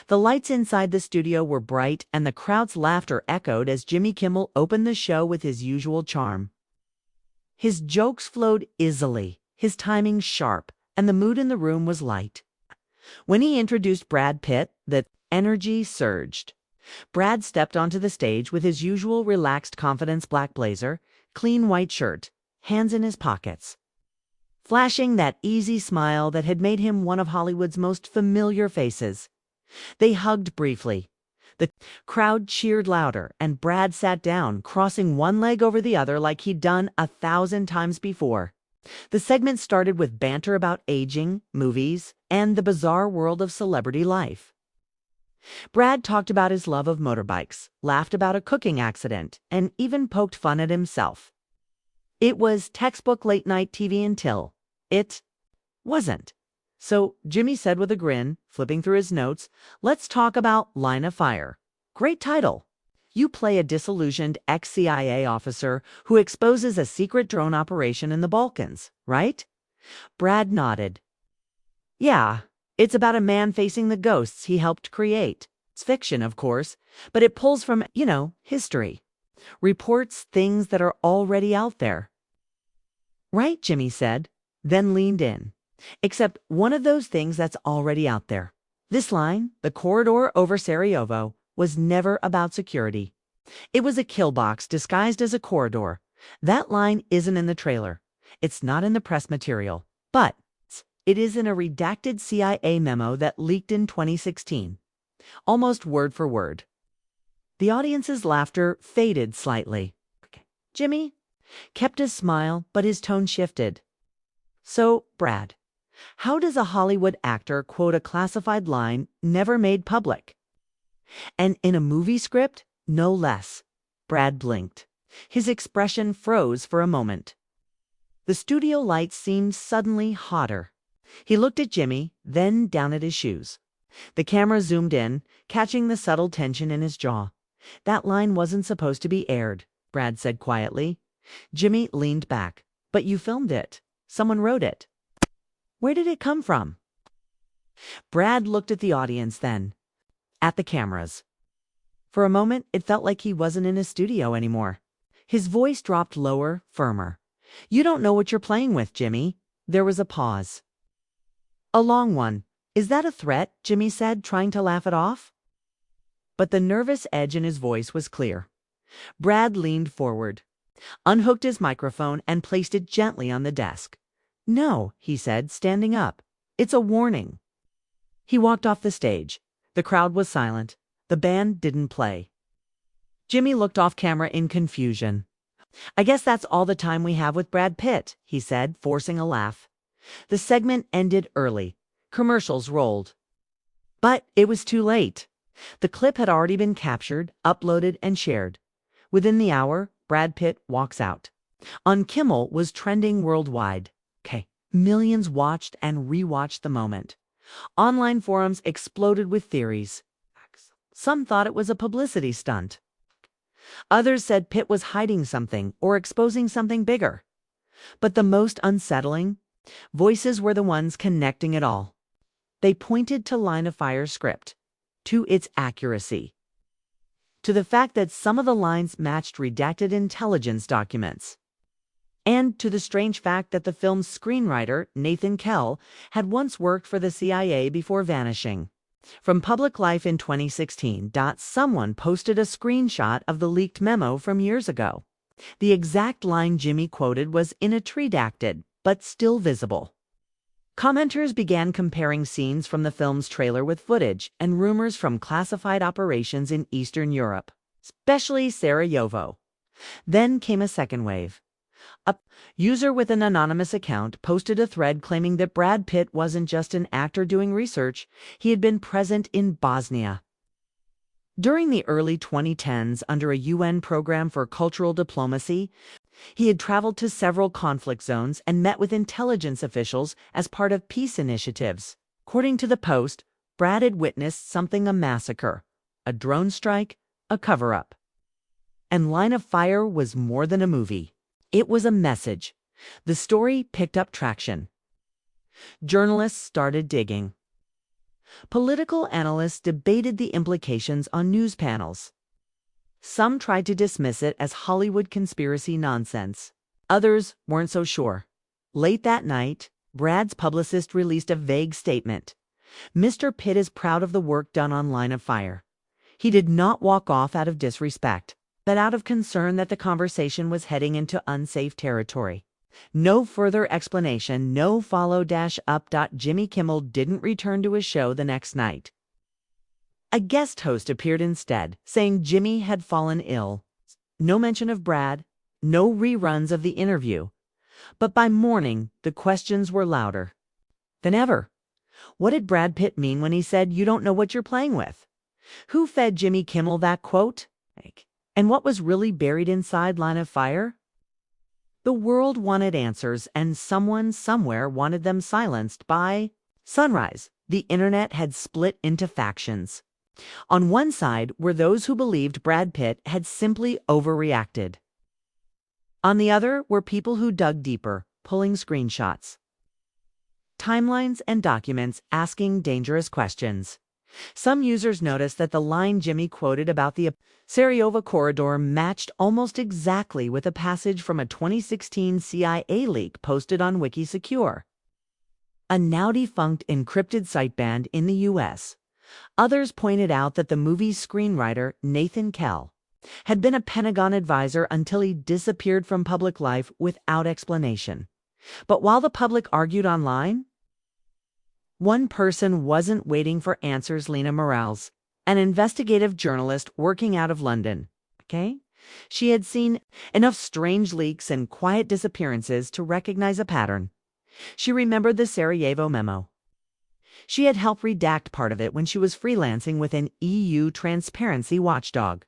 The lights inside the studio were bright, and the crowd's laughter echoed as Jimmy Kimmel opened the show with his usual charm. His jokes flowed easily, his timing sharp, and the mood in the room was light. When he introduced Brad Pitt, the energy surged. Brad stepped onto the stage with his usual relaxed confidence black blazer, clean white shirt, hands in his pockets, flashing that easy smile that had made him one of Hollywood's most familiar faces. They hugged briefly. The crowd cheered louder, and Brad sat down, crossing one leg over the other like he'd done 1,000 times before. The segment started with banter about aging, movies, and the bizarre world of celebrity life. Brad talked about his love of motorbikes, laughed about a cooking accident, and even poked fun at himself. It was textbook late-night TV until it wasn't. So Jimmy said with a grin, flipping through his notes, "Let's talk about Line of Fire. Great title. You play a disillusioned ex-CIA officer who exposes a secret drone operation in the Balkans, right?" Brad nodded. "Yeah, it's about a man facing the ghosts he helped create. It's fiction, of course, but it pulls from, history. Reports things that are already out there." "Right," Jimmy said, then leaned in. "Except one of those things that's already out there. This line, the corridor over Sarajevo, was never about security. It was a kill box disguised as a corridor. That line isn't in the trailer. It's not in the press material. But it is in a redacted CIA memo that leaked in 2016. Almost word for word." The audience's laughter faded slightly. Jimmy kept his smile, but his tone shifted. "So, Brad, how does a Hollywood actor quote a classified line never made public? And in a movie script, no less." Brad blinked. His expression froze for a moment. The studio lights seemed suddenly hotter. He looked at Jimmy, then down at his shoes. The camera zoomed in, catching the subtle tension in his jaw. "That line wasn't supposed to be aired," Brad said quietly. Jimmy leaned back. "But you filmed it. Someone wrote it. Where did it come from?" Brad looked at the audience, then at the cameras. For a moment, it felt like he wasn't in a studio anymore. His voice dropped lower, firmer. "You don't know what you're playing with, Jimmy." There was a pause. "A long one. Is that a threat?" Jimmy said, trying to laugh it off. But the nervous edge in his voice was clear. Brad leaned forward, unhooked his microphone, and placed it gently on the desk. "No," he said, standing up. "It's a warning." He walked off the stage. The crowd was silent. The band didn't play. Jimmy looked off camera in confusion. "I guess that's all the time we have with Brad Pitt," he said, forcing a laugh. The segment ended early. Commercials rolled. But it was too late. The clip had already been captured, uploaded, and shared. Within the hour, Brad Pitt walks out. On Kimmel was trending worldwide. Millions watched and rewatched the moment. Online forums exploded with theories. Some thought it was a publicity stunt. Others said Pitt was hiding something or exposing something bigger. But the most unsettling voices were the ones connecting it all. They pointed to Line of Fire's script, to its accuracy, to the fact that some of the lines matched redacted intelligence documents, and to the strange fact that the film's screenwriter, Nathan Kell, had once worked for the CIA before vanishing from public life in 2016. Someone posted a screenshot of the leaked memo from years ago. The exact line Jimmy quoted was in a redacted, but still visible. Commenters began comparing scenes from the film's trailer with footage and rumors from classified operations in Eastern Europe, especially Sarajevo. Then came a second wave. A user with an anonymous account posted a thread claiming that Brad Pitt wasn't just an actor doing research, he had been present in Bosnia during the early 2010s under a UN program for cultural diplomacy. He had traveled to several conflict zones and met with intelligence officials as part of peace initiatives. According to the post, Brad had witnessed something: a massacre, a drone strike, a cover-up. And Line of Fire was more than a movie. It was a message. The story picked up traction. Journalists started digging. Political analysts debated the implications on news panels. Some tried to dismiss it as Hollywood conspiracy nonsense. Others weren't so sure. Late that night, Brad's publicist released a vague statement. Mr. Pitt is proud of the work done on Line of Fire. He did not walk off out of disrespect, but out of concern that the conversation was heading into unsafe territory. No further explanation, no follow-up. Jimmy Kimmel didn't return to his show the next night. A guest host appeared instead, saying Jimmy had fallen ill. No mention of Brad, no reruns of the interview. But by morning, the questions were louder than ever. What did Brad Pitt mean when he said, "You don't know what you're playing with"? Who fed Jimmy Kimmel that quote? And what was really buried inside Line of Fire? The world wanted answers, and someone somewhere wanted them silenced. By sunrise, the internet had split into factions. On one side were those who believed Brad Pitt had simply overreacted. On the other were people who dug deeper, pulling screenshots, timelines, and documents, asking dangerous questions. Some users noticed that the line Jimmy quoted about the Sarajevo corridor matched almost exactly with a passage from a 2016 CIA leak posted on WikiSecure, a now-defunct encrypted siteband in the U.S. Others pointed out that the movie's screenwriter, Nathan Kell, had been a Pentagon advisor until he disappeared from public life without explanation. But while the public argued online, one person wasn't waiting for answers. Lena Morales, an investigative journalist working out of London. She had seen enough strange leaks and quiet disappearances to recognize a pattern. She remembered the Sarajevo memo. She had helped redact part of it when she was freelancing with an EU transparency watchdog.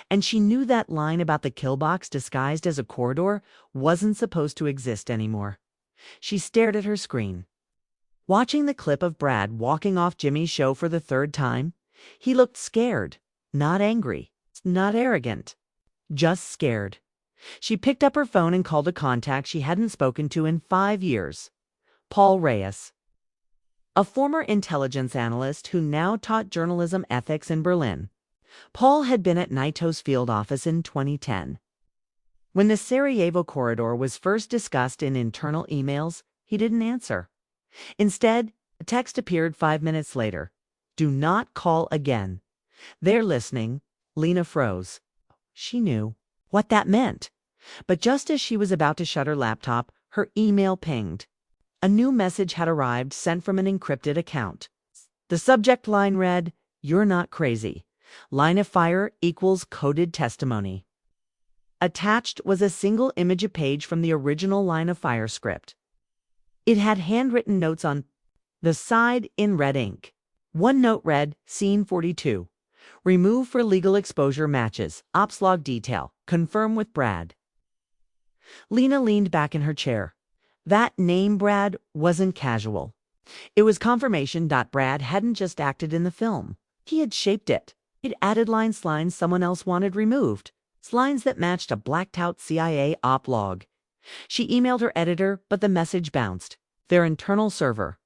And she knew that line about the kill box disguised as a corridor wasn't supposed to exist anymore. She stared at her screen. Watching the clip of Brad walking off Jimmy's show for the third time, he looked scared, not angry, not arrogant, just scared. She picked up her phone and called a contact she hadn't spoken to in 5 years, Paul Reyes, a former intelligence analyst who now taught journalism ethics in Berlin. Paul had been at NATO's field office in 2010. When the Sarajevo corridor was first discussed in internal emails, he didn't answer. Instead, a text appeared 5 minutes later. "Do not call again." "They're listening." Lena froze. She knew what that meant. But just as she was about to shut her laptop, her email pinged. A new message had arrived, sent from an encrypted account. The subject line read, "You're not crazy. Line of Fire equals coded testimony." Attached was a single image page from the original Line of Fire script. It had handwritten notes on the side in red ink. One note read, "Scene 42. Remove for legal exposure matches. Ops log detail. Confirm with Brad." Lena leaned back in her chair. That name Brad wasn't casual. It was confirmation. Brad hadn't just acted in the film. He had shaped it. He'd added lines someone else wanted removed. Lines that matched a blacked-out CIA op log. She emailed her editor, but the message bounced. Their internal server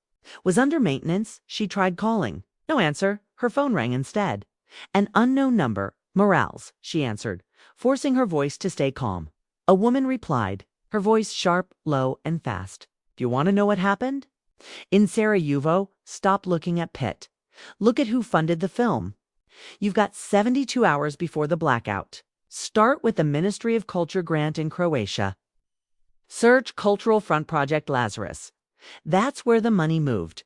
was under maintenance. She tried calling. No answer. Her phone rang instead. An unknown number. "Morales," she answered, forcing her voice to stay calm. A woman replied, her voice sharp, low, and fast. "Do you want to know what happened? In Sarajevo, stop looking at Pitt. Look at who funded the film. You've got 72 hours before the blackout. Start with the Ministry of Culture grant in Croatia. Search Cultural Front Project Lazarus. That's where the money moved."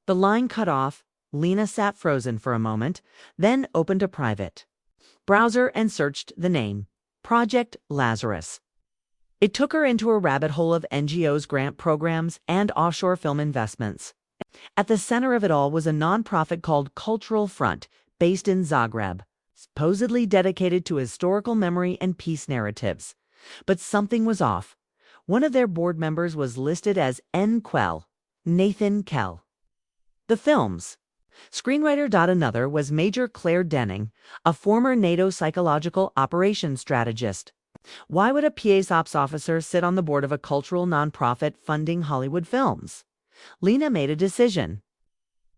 The line cut off. Lena sat frozen for a moment, then opened a private browser and searched the name, Project Lazarus. It took her into a rabbit hole of NGOs, grant programs, and offshore film investments. At the center of it all was a nonprofit called Cultural Front, based in Zagreb, supposedly dedicated to historical memory and peace narratives. But something was off. One of their board members was listed as N. Quell, Nathan Kell. The film's screenwriter. Another was Major Claire Denning, a former NATO psychological operations strategist. Why would a PA's ops officer sit on the board of a cultural nonprofit funding Hollywood films? Lena made a decision.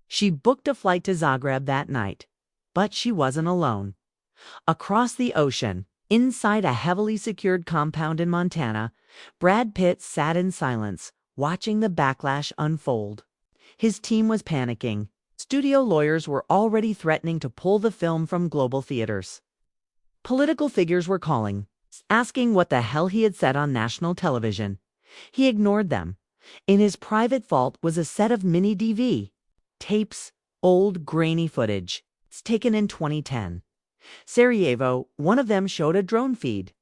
She booked a flight to Zagreb that night. But she wasn't alone. Across the ocean, inside a heavily secured compound in Montana, Brad Pitt sat in silence, watching the backlash unfold. His team was panicking. Studio lawyers were already threatening to pull the film from global theaters. Political figures were calling, asking what the hell he had said on national television. He ignored them. In his private vault was a set of mini DV tapes, old grainy footage. It's taken in 2010. Sarajevo, one of them showed a drone feed.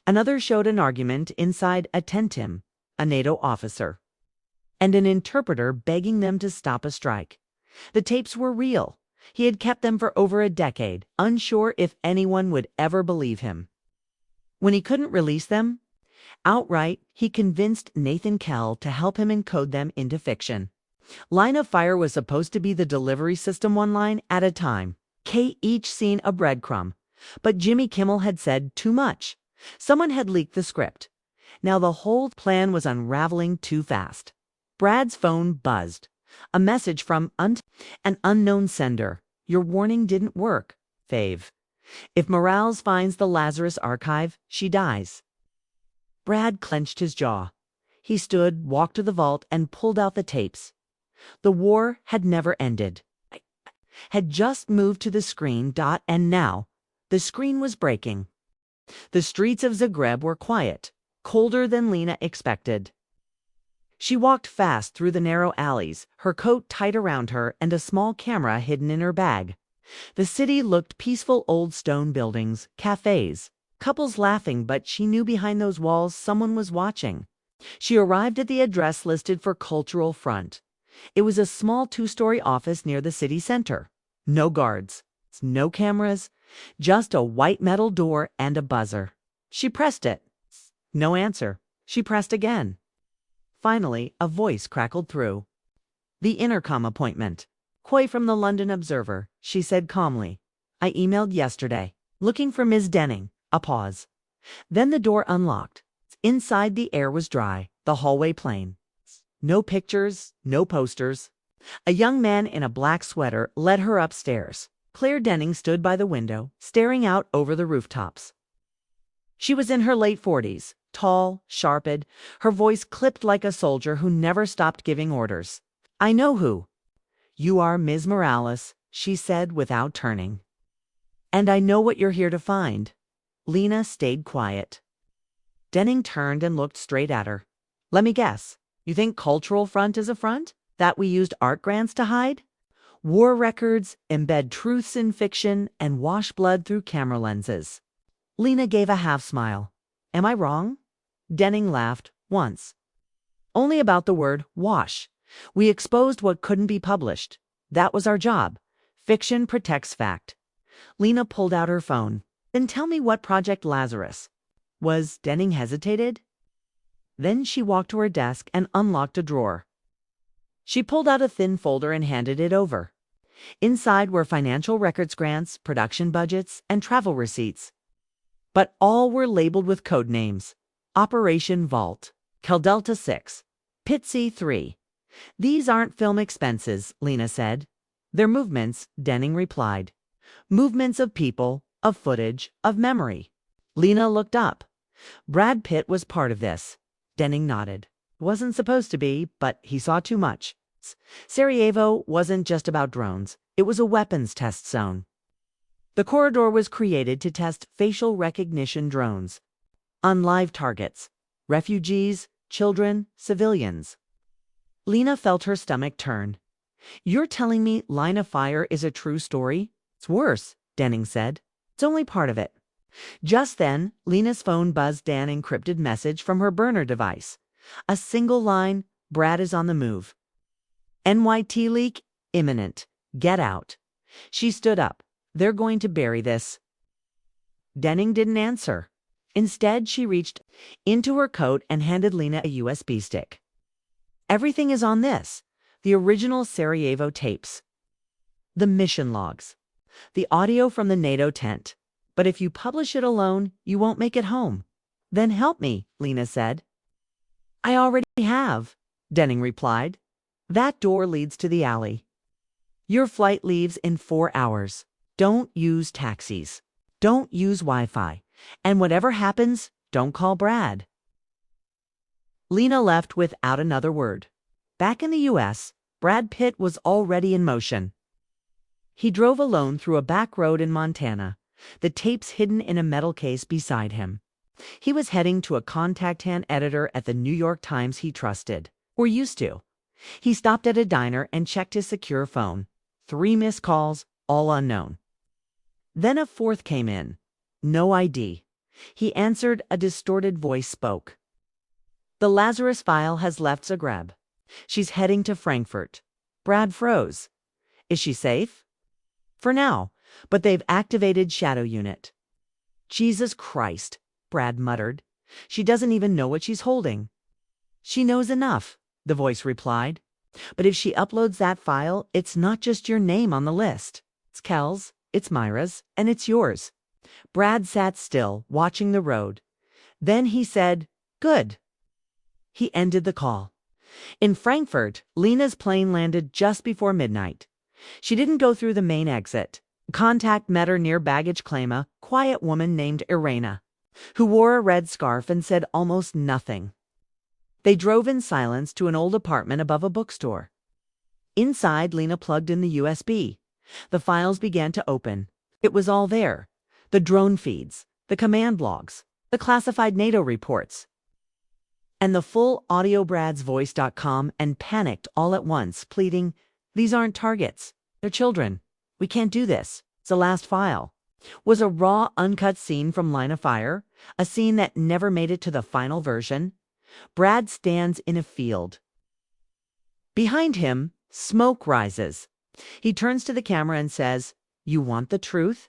Another showed an argument inside a tentim, a NATO officer, and an interpreter begging them to stop a strike. The tapes were real. He had kept them for over a decade, unsure if anyone would ever believe him. When he couldn't release them outright, he convinced Nathan Kell to help him encode them into fiction. Line of Fire was supposed to be the delivery system, one line at a time. Each scene a breadcrumb. But Jimmy Kimmel had said too much. Someone had leaked the script. Now the whole plan was unraveling too fast. Brad's phone buzzed. A message from an unknown sender. Your warning didn't work, Fave. If Morales finds the Lazarus archive, she dies. Brad clenched his jaw. He stood, walked to the vault, and pulled out the tapes. The war had never ended. Had just moved to the screen, and now the screen was breaking. The streets of Zagreb were quiet, colder than Lena expected. She walked fast through the narrow alleys, her coat tight around her and a small camera hidden in her bag. The city looked peaceful, old stone buildings, cafes, couples laughing, but she knew behind those walls someone was watching. She arrived at the address listed for Cultural Front. It was a small 2-story office near the city center. No guards, no cameras, just a white metal door and a buzzer. She pressed it. No answer. She pressed again. Finally, a voice crackled through. The intercom appointment. Coy from the London Observer, she said calmly. I emailed yesterday, looking for Ms. Denning. A pause. Then the door unlocked. Inside the air was dry, the hallway plain. No pictures, no posters. A young man in a black sweater led her upstairs. Claire Denning stood by the window, staring out over the rooftops. She was in her late 40s, tall, sharpened, her voice clipped like a soldier who never stopped giving orders. I know who. You are Ms. Morales, she said without turning. And I know what you're here to find. Lena stayed quiet. Denning turned and looked straight at her. Let me guess. You think Cultural Front is a front? That we used art grants to hide? War records, embed truths in fiction, and wash blood through camera lenses. Lena gave a half smile. Am I wrong? Denning laughed, once. Only about the word wash. We exposed what couldn't be published. That was our job. Fiction protects fact. Lena pulled out her phone. Then tell me what Project Lazarus was. Denning hesitated. Then she walked to her desk and unlocked a drawer. She pulled out a thin folder and handed it over. Inside were financial records, grants, production budgets, and travel receipts. But all were labeled with code names. Operation Vault, Delta 6, Pitt C3. These aren't film expenses, Lena said. They're movements, Denning replied. Movements of people, of footage, of memory. Lena looked up. Brad Pitt was part of this. Denning nodded. Wasn't supposed to be, but he saw too much. Sarajevo wasn't just about drones. It was a weapons test zone. The corridor was created to test facial recognition drones on live targets, refugees, children, civilians. Lena felt her stomach turn. You're telling me Line of Fire is a true story? It's worse, Denning said. It's only part of it. Just then, Lena's phone buzzed an encrypted message from her burner device. A single line, Brad is on the move. NYT leak, imminent. Get out. She stood up. They're going to bury this. Denning didn't answer. Instead, she reached into her coat and handed Lena a USB stick. Everything is on this. The original Sarajevo tapes. The mission logs. The audio from the NATO tent. But if you publish it alone, you won't make it home. Then help me, Lena said. I already have, Denning replied. That door leads to the alley. Your flight leaves in 4 hours. Don't use taxis. Don't use Wi-Fi. And whatever happens, don't call Brad." Lena left without another word. Back in the U.S., Brad Pitt was already in motion. He drove alone through a back road in Montana, the tapes hidden in a metal case beside him. He was heading to a contact-hand editor at the New York Times he trusted, or used to. He stopped at a diner and checked his secure phone. 3 missed calls, all unknown. Then a fourth came in. No ID. He answered, a distorted voice spoke. "The Lazarus file has left Zagreb. She's heading to Frankfurt." Brad froze. "Is she safe?" "For now, but they've activated Shadow Unit." "Jesus Christ," Brad muttered. "She doesn't even know what she's holding." "She knows enough," the voice replied. "But if she uploads that file, it's not just your name on the list. It's Kel's, it's Myra's, and it's yours." Brad sat still, watching the road. Then he said, "Good." He ended the call. In Frankfurt, Lena's plane landed just before midnight. She didn't go through the main exit. Contact met her near baggage claim, a quiet woman named Irena, who wore a red scarf and said almost nothing. They drove in silence to an old apartment above a bookstore. Inside, Lena plugged in the USB. The files began to open. It was all there. The drone feeds, the command logs, the classified NATO reports, and the full audio bradsvoice.com, and panicked all at once, pleading, "These aren't targets. They're children. We can't do this. It's the last file." Was a raw, uncut scene from Line of Fire, a scene that never made it to the final version. Brad stands in a field. Behind him, smoke rises. He turns to the camera and says, "You want the truth?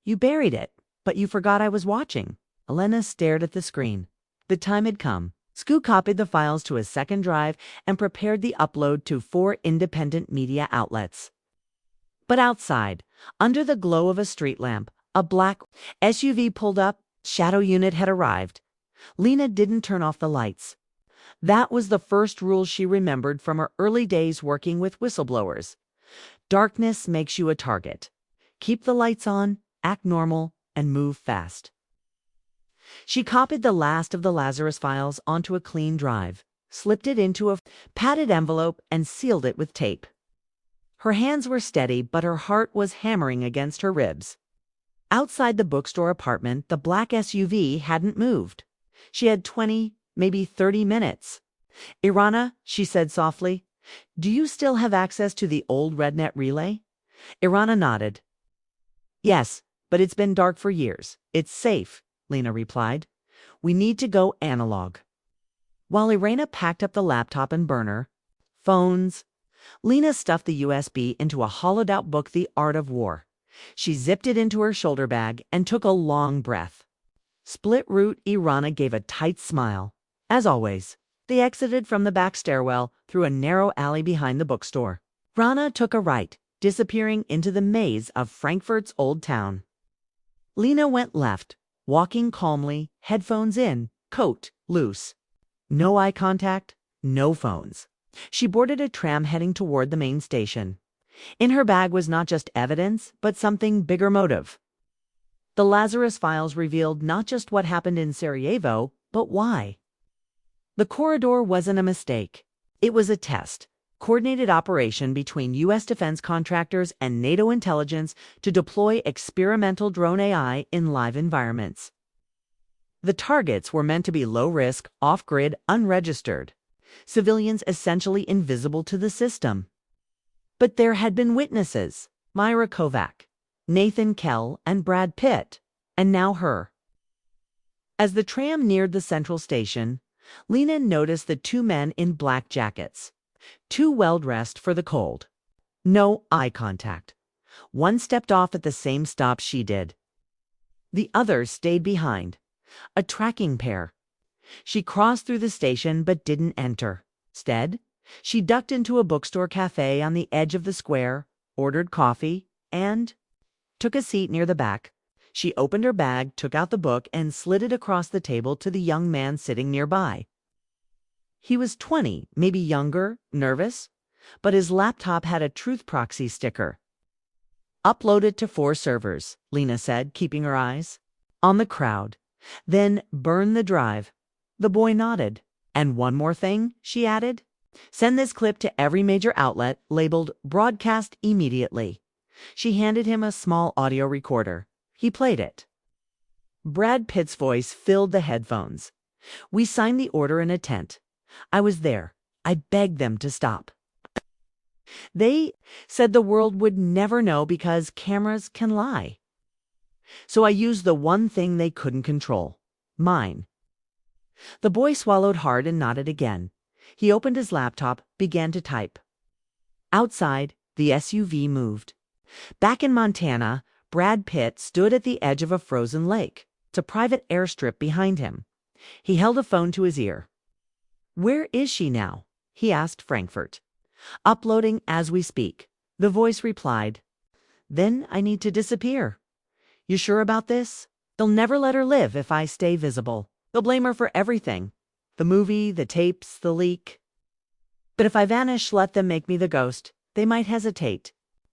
You buried it, but you forgot I was watching." Elena stared at the screen. The time had come. Scu copied the files to a second drive and prepared the upload to 4 independent media outlets. But outside, under the glow of a street lamp, a black SUV pulled up. Shadow Unit had arrived. Lena didn't turn off the lights. That was the first rule she remembered from her early days working with whistleblowers. Darkness makes you a target. Keep the lights on, act normal, and move fast. She copied the last of the Lazarus files onto a clean drive, slipped it into a padded envelope, and sealed it with tape. Her hands were steady, but her heart was hammering against her ribs. Outside the bookstore apartment, the black SUV hadn't moved. She had 20, maybe 30 minutes. "Irana," she said softly, "do you still have access to the old RedNet relay?" Irana nodded. "Yes, but it's been dark for years. It's safe," Lena replied. "We need to go analog." While Irena packed up the laptop and burner, phones, Lena stuffed the USB into a hollowed-out book, The Art of War. She zipped it into her shoulder bag and took a long breath. Split route. Irana gave a tight smile. As always, they exited from the back stairwell through a narrow alley behind the bookstore. Rana took a right, disappearing into the maze of Frankfurt's old town. Lena went left, walking calmly, headphones in, coat loose. No eye contact, no phones. She boarded a tram heading toward the main station. In her bag was not just evidence, but something bigger: motive. The Lazarus files revealed not just what happened in Sarajevo, but why. The corridor wasn't a mistake. It was a test, coordinated operation between U.S. defense contractors and NATO intelligence to deploy experimental drone AI in live environments. The targets were meant to be low-risk, off-grid, unregistered, civilians essentially invisible to the system. But there had been witnesses: Myra Kovac, Nathan Kell, and Brad Pitt, and now her. As the tram neared the central station, Lena noticed the 2 men in black jackets, too well-dressed for the cold. No eye contact. One stepped off at the same stop she did. The other stayed behind. A tracking pair. She crossed through the station but didn't enter. Instead, she ducked into a bookstore cafe on the edge of the square, ordered coffee, and took a seat near the back. She opened her bag, took out the book, and slid it across the table to the young man sitting nearby. He was 20, maybe younger, nervous. but his laptop had a truth proxy sticker. "Upload it to 4 servers," Lena said, keeping her eyes on the crowd. "Then burn the drive." The boy nodded. "And one more thing," she added. "Send this clip to every major outlet labeled Broadcast Immediately." She handed him a small audio recorder. He played it. Brad Pitt's voice filled the headphones. "We signed the order in a tent. I was there. I begged them to stop. They said the world would never know because cameras can lie. So I used the one thing they couldn't control, mine." The boy swallowed hard and nodded again. He opened his laptop, began to type. Outside, the SUV moved. Back in Montana, Brad Pitt stood at the edge of a frozen lake. It's a private airstrip behind him. He held a phone to his ear. "Where is she now?" he asked Frankfurt. "Uploading as we speak," the voice replied. "Then I need to disappear." "You sure about this?" "They'll never let her live if I stay visible. They'll blame her for everything. The movie, the tapes, the leak. But if I vanish, let them make me the ghost. They might hesitate."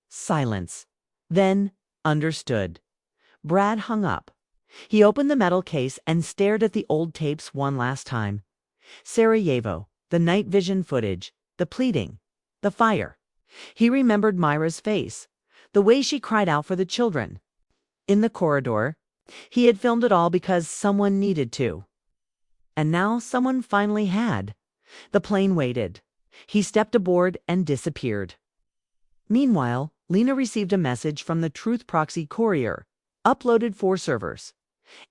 Silence. Then, understood. Brad hung up. He opened the metal case and stared at the old tapes one last time. Sarajevo, the night vision footage, the pleading, the fire. He remembered Myra's face, the way she cried out for the children. In the corridor, he had filmed it all because someone needed to. And now someone finally had. The plane waited. He stepped aboard and disappeared. Meanwhile, Lena received a message from the Truth Proxy courier. Uploaded 4 servers.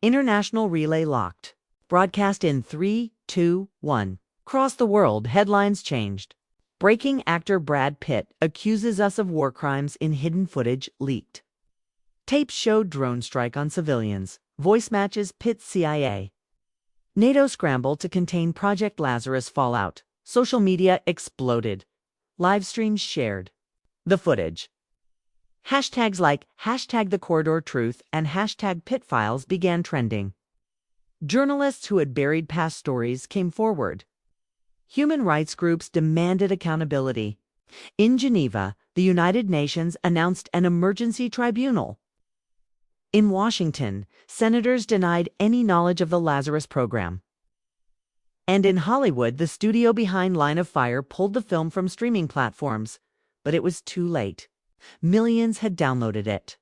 International relay locked. Broadcast in 3, 2, 1. Across the world, headlines changed. Breaking actor Brad Pitt accuses us of war crimes in hidden footage leaked. Tapes showed drone strike on civilians. Voice matches Pitt CIA. NATO scrambled to contain Project Lazarus fallout. Social media exploded. Live streams shared. The footage. Hashtags like #TheCorridorTruth and #PittFiles began trending. Journalists who had buried past stories came forward. Human rights groups demanded accountability. In Geneva, the United Nations announced an emergency tribunal. In Washington, senators denied any knowledge of the Lazarus program. And in Hollywood, the studio behind Line of Fire pulled the film from streaming platforms. But it was too late. Millions had downloaded it.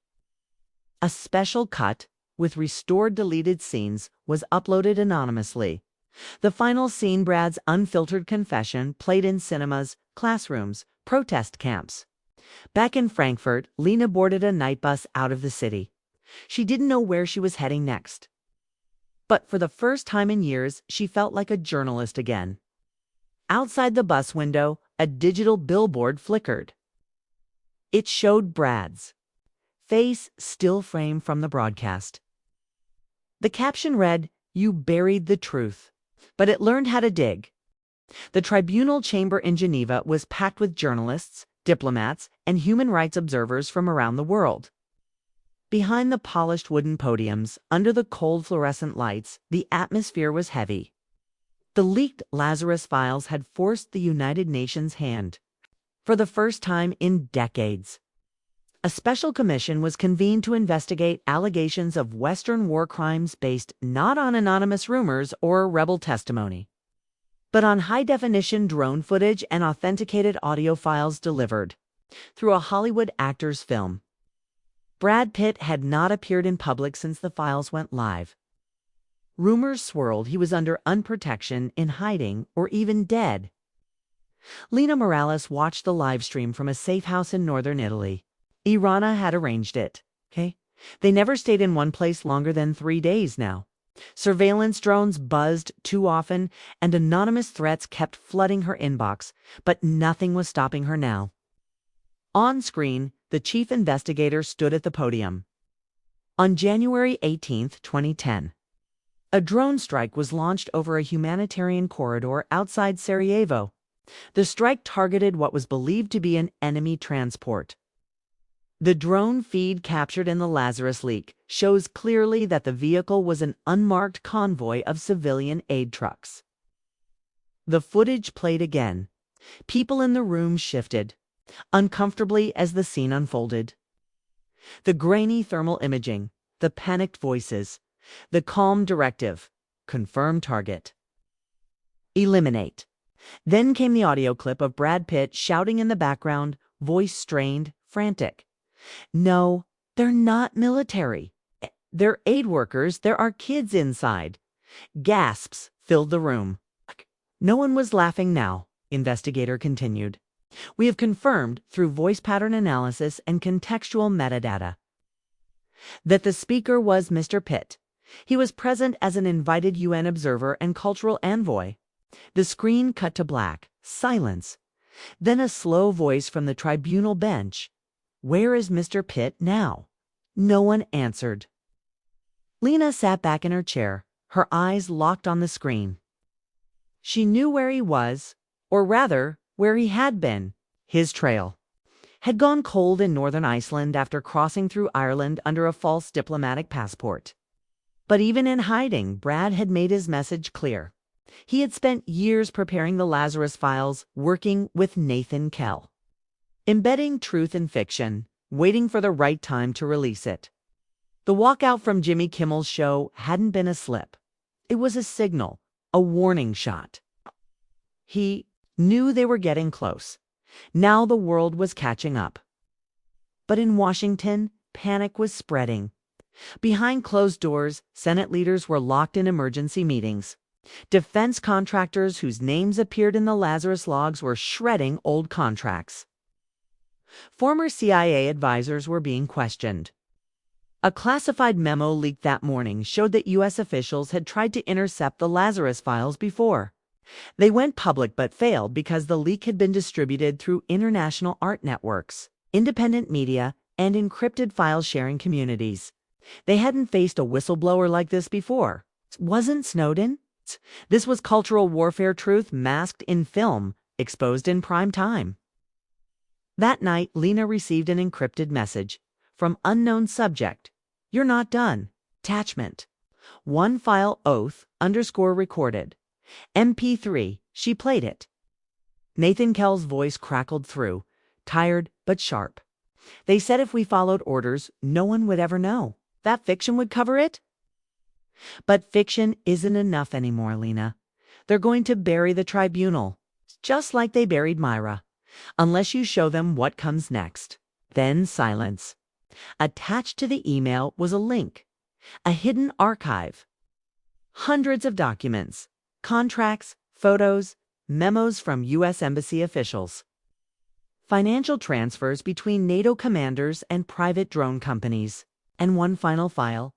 A special cut, with restored deleted scenes, was uploaded anonymously. The final scene, Brad's unfiltered confession, played in cinemas, classrooms, protest camps. Back in Frankfurt, Lena boarded a night bus out of the city. She didn't know where she was heading next. But for the first time in years, she felt like a journalist again. Outside the bus window, a digital billboard flickered. It showed Brad's face, still framed from the broadcast. The caption read, "You buried the truth, but it learned how to dig." The tribunal chamber in Geneva was packed with journalists, diplomats, and human rights observers from around the world. Behind the polished wooden podiums, under the cold fluorescent lights, the atmosphere was heavy. The leaked Lazarus files had forced the United Nations' hand. For the first time in decades. A special commission was convened to investigate allegations of Western war crimes based not on anonymous rumors or rebel testimony, but on high-definition drone footage and authenticated audio files delivered through a Hollywood actor's film. Brad Pitt had not appeared in public since the files went live. Rumors swirled he was under unprotection, in hiding, or even dead. Lena Morales watched the live stream from a safe house in northern Italy. Irana had arranged it. They never stayed in one place longer than 3 days now. Surveillance drones buzzed too often, and anonymous threats kept flooding her inbox, but nothing was stopping her now. On screen, the chief investigator stood at the podium. On January 18, 2010, a drone strike was launched over a humanitarian corridor outside Sarajevo. The strike targeted what was believed to be an enemy transport. The drone feed captured in the Lazarus leak shows clearly that the vehicle was an unmarked convoy of civilian aid trucks. The footage played again. People in the room shifted, uncomfortably as the scene unfolded. The grainy thermal imaging, the panicked voices, the calm directive, confirm target. Eliminate. Then came the audio clip of Brad Pitt shouting in the background, voice strained, frantic. No, they're not military. They're aid workers. There are kids inside. Gasps filled the room. No one was laughing now, investigator continued. We have confirmed through voice pattern analysis and contextual metadata that the speaker was Mr. Pitt. He was present as an invited UN observer and cultural envoy. The screen cut to black, silence. Then a slow voice from the tribunal bench. Where is Mr. Pitt now? No one answered. Lena sat back in her chair, her eyes locked on the screen. She knew where he was, or rather, where he had been. His trail had gone cold in northern Iceland after crossing through Ireland under a false diplomatic passport. But even in hiding, Brad had made his message clear. He had spent years preparing the Lazarus Files, working with Nathan Kell, embedding truth in fiction, waiting for the right time to release it. The walkout from Jimmy Kimmel's show hadn't been a slip. It was a signal, a warning shot. He knew they were getting close. Now the world was catching up. But in Washington, panic was spreading. Behind closed doors, Senate leaders were locked in emergency meetings. Defense contractors whose names appeared in the Lazarus logs were shredding old contracts. Former CIA advisors were being questioned. A classified memo leaked that morning showed that U.S. officials had tried to intercept the Lazarus Files before. They went public but failed because the leak had been distributed through international art networks, independent media, and encrypted file-sharing communities. They hadn't faced a whistleblower like this before. Wasn't Snowden? This was cultural warfare truth masked in film, exposed in prime time. That night, Lena received an encrypted message from unknown subject. You're not done. Attachment. One file oath_recorded. MP3. She played it. Nathan Kell's voice crackled through, tired but sharp. They said if we followed orders, no one would ever know. That fiction would cover it? But fiction isn't enough anymore, Lena. They're going to bury the tribunal, just like they buried Myra, unless you show them what comes next. Then silence. Attached to the email was a link, a hidden archive. Hundreds of documents, contracts, photos, memos from U.S. Embassy officials. Financial transfers between NATO commanders and private drone companies. And one final file.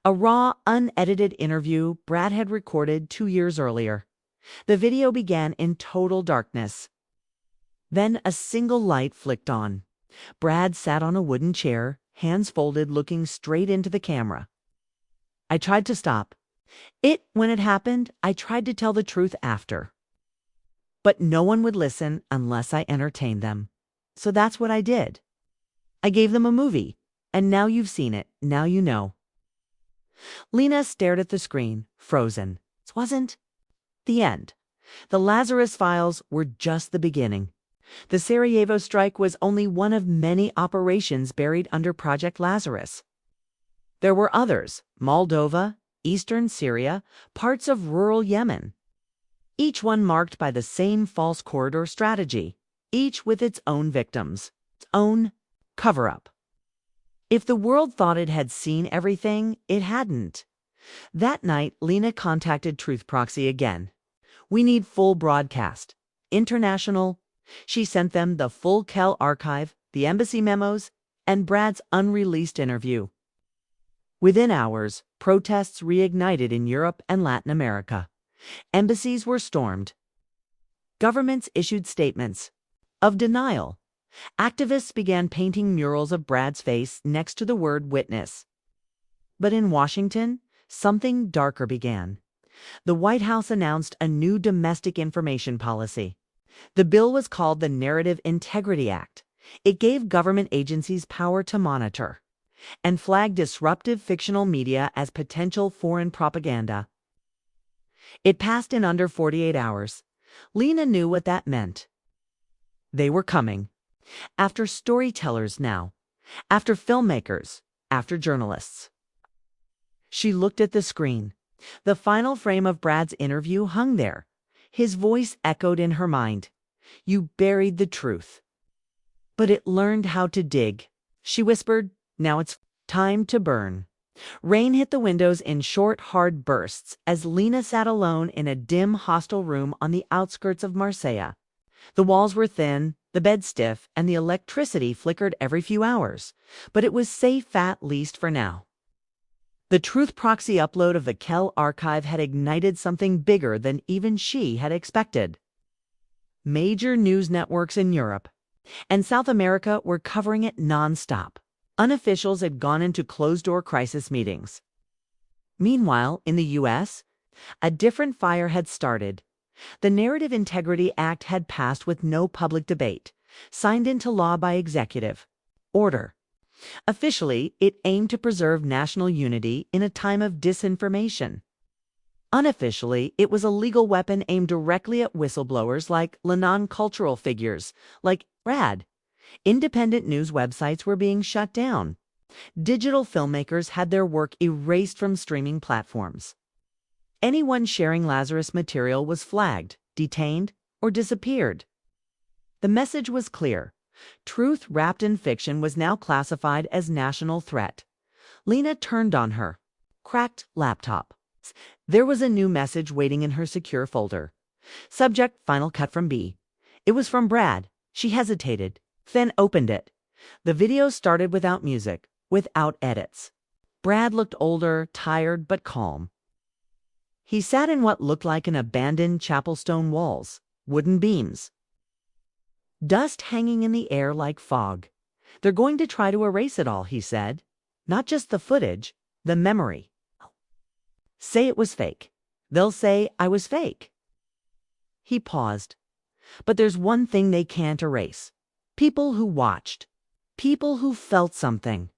A raw, unedited interview Brad had recorded 2 years earlier. The video began in total darkness. Then a single light flicked on. Brad sat on a wooden chair, hands folded, looking straight into the camera. I tried to stop it when it happened. I tried to tell the truth after. But no one would listen unless I entertained them. So that's what I did. I gave them a movie. And now you've seen it. Now you know. Lena stared at the screen, frozen. It wasn't the end. The Lazarus Files were just the beginning. The Sarajevo strike was only one of many operations buried under Project Lazarus. There were others: Moldova, eastern Syria, parts of rural Yemen. Each one marked by the same false corridor strategy, each with its own victims, its own cover-up. If the world thought it had seen everything, it hadn't. That night, Lena contacted Truth Proxy again. We need full broadcast. International. She sent them the full Kell archive, the embassy memos, and Brad's unreleased interview. Within hours, protests reignited in Europe and Latin America. Embassies were stormed. Governments issued statements of denial. Activists began painting murals of Brad's face next to the word witness. But in Washington, something darker began. The White House announced a new domestic information policy. The bill was called the Narrative Integrity Act. It gave government agencies power to monitor and flag disruptive fictional media as potential foreign propaganda. It passed in under 48 hours. Lena knew what that meant. They were coming. After storytellers now. After filmmakers. After journalists. She looked at the screen. The final frame of Brad's interview hung there. His voice echoed in her mind. You buried the truth. But it learned how to dig. She whispered, now it's time to burn. Rain hit the windows in short, hard bursts as Lena sat alone in a dim hostel room on the outskirts of Marseille. The walls were thin, the bed stiff, and the electricity flickered every few hours. But it was safe at least for now. The Truth Proxy upload of the Kell archive had ignited something bigger than even she had expected. Major news networks in Europe and South America were covering it nonstop. Unofficials had gone into closed-door crisis meetings. Meanwhile, in the U.S., a different fire had started. The Narrative Integrity Act had passed with no public debate, signed into law by executive order. Officially, it aimed to preserve national unity in a time of disinformation. Unofficially, it was a legal weapon aimed directly at whistleblowers like non-cultural figures, like Brad. Independent news websites were being shut down. Digital filmmakers had their work erased from streaming platforms. Anyone sharing Lazarus material was flagged, detained, or disappeared. The message was clear. Truth wrapped in fiction was now classified as national threat. Lena turned on her cracked laptop. There was a new message waiting in her secure folder. Subject, final cut from B. It was from Brad. She hesitated, then opened it. The video started without music, without edits. Brad looked older, tired, but calm. He sat in what looked like an abandoned chapel stone walls, wooden beams. Dust hanging in the air like fog. They're going to try to erase it all, he said. Not just the footage, the memory. Say it was fake. They'll say I was fake. He paused. But there's one thing they can't erase. People who watched. People who felt something.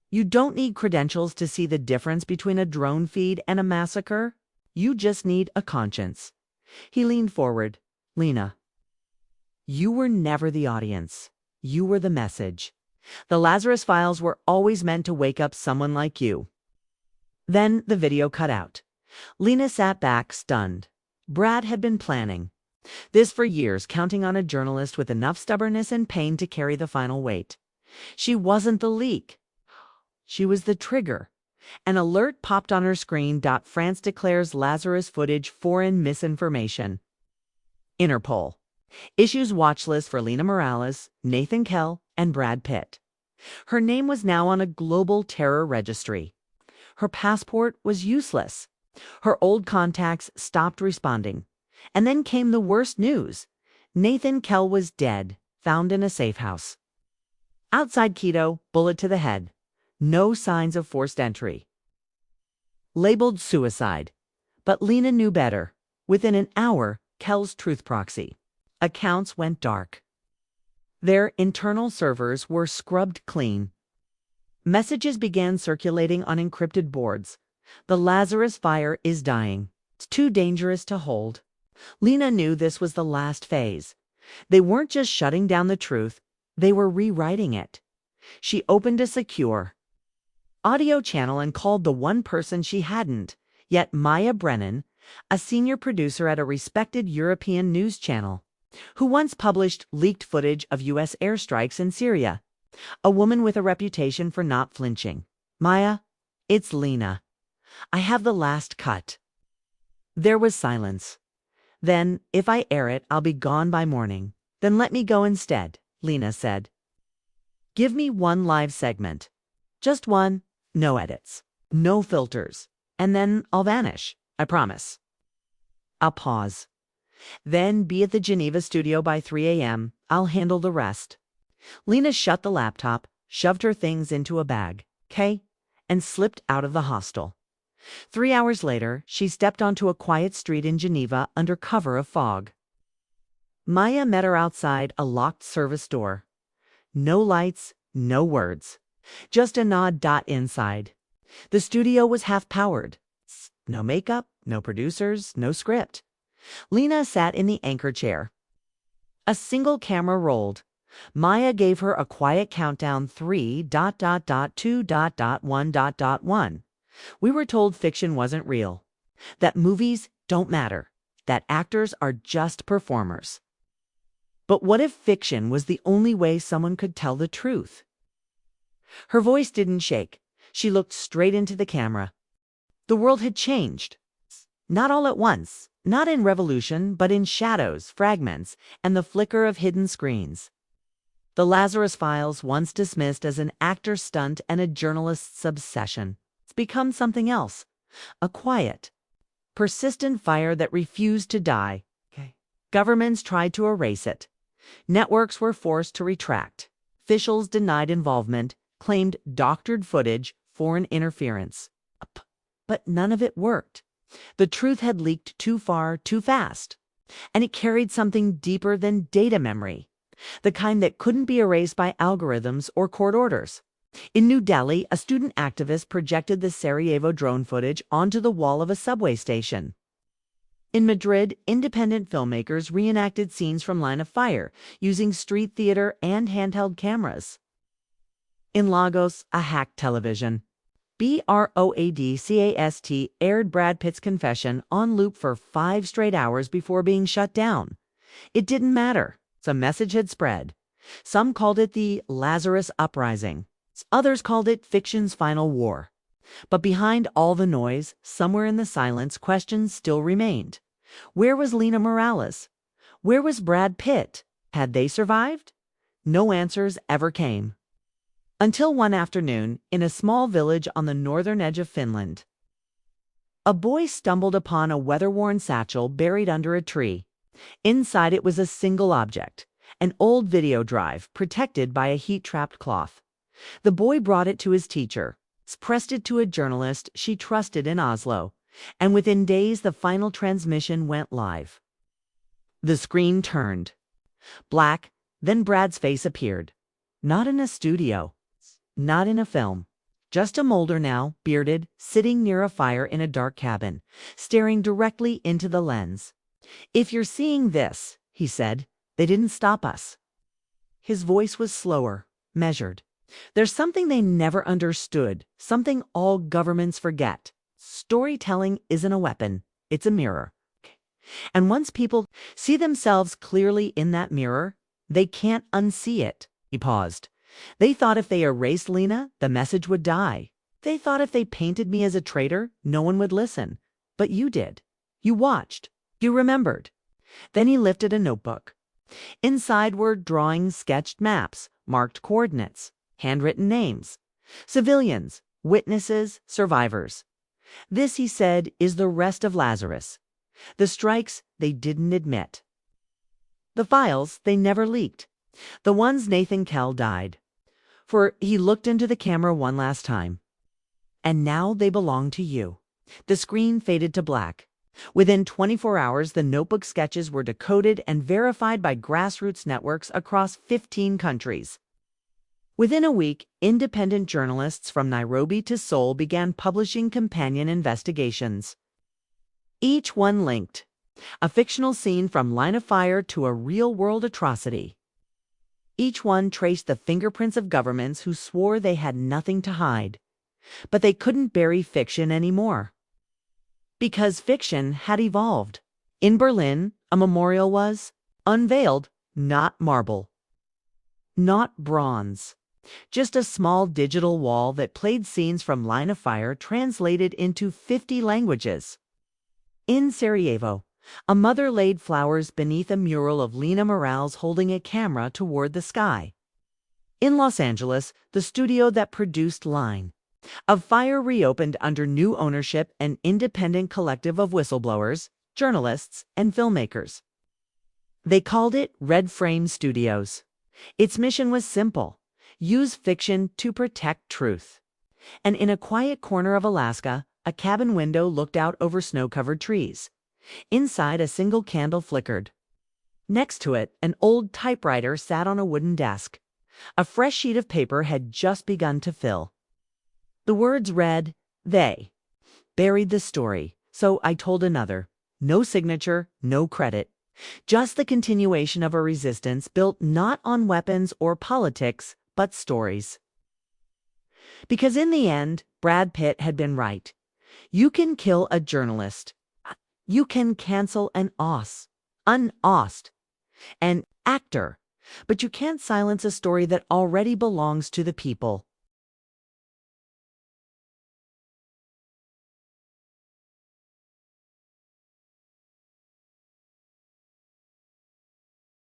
You don't need credentials to see the difference between a drone feed and a massacre. You just need a conscience. He leaned forward. Lena, you were never the audience. You were the message. The Lazarus files were always meant to wake up someone like you. Then the video cut out. Lena sat back, stunned. Brad had been planning this for years, counting on a journalist with enough stubbornness and pain to carry the final weight. She wasn't the leak. She was the trigger. An alert popped on her screen. France declares Lazarus footage foreign misinformation. Interpol issues watch list for Lena Morales, Nathan Kell, and Brad Pitt. Her name was now on a global terror registry. Her passport was useless. Her old contacts stopped responding. And then came the worst news. Nathan Kell was dead, found in a safe house. Outside Quito, bullet to the head. No signs of forced entry. Labeled suicide. But Lena knew better. Within an hour, Kell's Truth Proxy accounts went dark. Their internal servers were scrubbed clean. Messages began circulating on encrypted boards. The Lazarus fire is dying. It's too dangerous to hold. Lena knew this was the last phase. They weren't just shutting down the truth, they were rewriting it. She opened a secure audio channel and called the one person she hadn't, yet Maya Brennan, a senior producer at a respected European news channel, who once published leaked footage of U.S. airstrikes in Syria. A woman with a reputation for not flinching. Maya, it's Lena. I have the last cut. There was silence. Then, if I air it, I'll be gone by morning. Then let me go instead, Lena said. Give me one live segment. Just one, no edits, no filters. And then I'll vanish, I promise. A pause. Then be at the Geneva studio by 3 a.m. I'll handle the rest. Lena shut the laptop, shoved her things into a bag, and slipped out of the hostel. 3 hours later, she stepped onto a quiet street in Geneva under cover of fog. Maya met her outside a locked service door. No lights, no words. Just a nod. Inside. The studio was half-powered. No makeup, no producers, no script. Lena sat in the anchor chair. A single camera rolled. Maya gave her a quiet countdown 3.2.1.1. We were told fiction wasn't real, that movies don't matter, that actors are just performers. But what if fiction was the only way someone could tell the truth? Her voice didn't shake. She looked straight into the camera. The world had changed. Not all at once, not in revolution, but in shadows, fragments, and the flicker of hidden screens. The Lazarus Files, once dismissed as an actor's stunt and a journalist's obsession, it's become something else. A quiet, persistent fire that refused to die. Governments tried to erase it. Networks were forced to retract. Officials denied involvement, claimed doctored footage, foreign interference. But none of it worked. The truth had leaked too far, too fast. And it carried something deeper than data memory, the kind that couldn't be erased by algorithms or court orders. In New Delhi, a student activist projected the Sarajevo drone footage onto the wall of a subway station. In Madrid, independent filmmakers reenacted scenes from Line of Fire, using street theater and handheld cameras. In Lagos, a hacked television, BROADCAST, aired Brad Pitt's confession on loop for 5 straight hours before being shut down. It didn't matter. The message had spread. Some called it the Lazarus Uprising. Others called it fiction's final war. But behind all the noise, somewhere in the silence, questions still remained. Where was Lina Morales? Where was Brad Pitt? Had they survived? No answers ever came. Until one afternoon, in a small village on the northern edge of Finland, a boy stumbled upon a weather-worn satchel buried under a tree. Inside it was a single object, an old video drive protected by a heat-trapped cloth. The boy brought it to his teacher, pressed it to a journalist she trusted in Oslo, and within days the final transmission went live. The screen turned. Black, then Brad's face appeared. Not in a studio, not in a film. Just a molder now, bearded, sitting near a fire in a dark cabin, staring directly into the lens. "If you're seeing this," he said, "they didn't stop us." His voice was slower, measured. "There's something they never understood, something all governments forget. Storytelling isn't a weapon, it's a mirror. And once people see themselves clearly in that mirror, they can't unsee it." He paused. "They thought if they erased Lena, the message would die. They thought if they painted me as a traitor, no one would listen. But you did. You watched. You remembered." Then he lifted a notebook. Inside were drawings, sketched maps, marked coordinates, handwritten names. Civilians, witnesses, survivors. "This," he said, "is the rest of Lazarus. The strikes they didn't admit. The files they never leaked. The ones Nathan Kell died. For," he looked into the camera one last time, "and now they belong to you." The screen faded to black. Within 24 hours, the notebook sketches were decoded and verified by grassroots networks across 15 countries. Within a week, independent journalists from Nairobi to Seoul began publishing companion investigations. Each one linked a fictional scene from Line of Fire to a real-world atrocity. Each one traced the fingerprints of governments who swore they had nothing to hide. But they couldn't bury fiction anymore. Because fiction had evolved. In Berlin, a memorial was unveiled, not marble, not bronze. Just a small digital wall that played scenes from Line of Fire translated into 50 languages. In Sarajevo, a mother laid flowers beneath a mural of Lina Morales holding a camera toward the sky. In Los Angeles, the studio that produced Line of Fire reopened under new ownership, an independent collective of whistleblowers, journalists, and filmmakers. They called it Red Frame Studios. Its mission was simple: use fiction to protect truth. And in a quiet corner of Alaska, a cabin window looked out over snow-covered trees. Inside, a single candle flickered. Next to it, an old typewriter sat on a wooden desk. A fresh sheet of paper had just begun to fill. The words read, "They buried the story, so I told another. No signature, no credit. Just the continuation of a resistance built not on weapons or politics, but stories. Because in the end, Brad Pitt had been right. You can kill a journalist. You can cancel an actor, but you can't silence a story that already belongs to the people.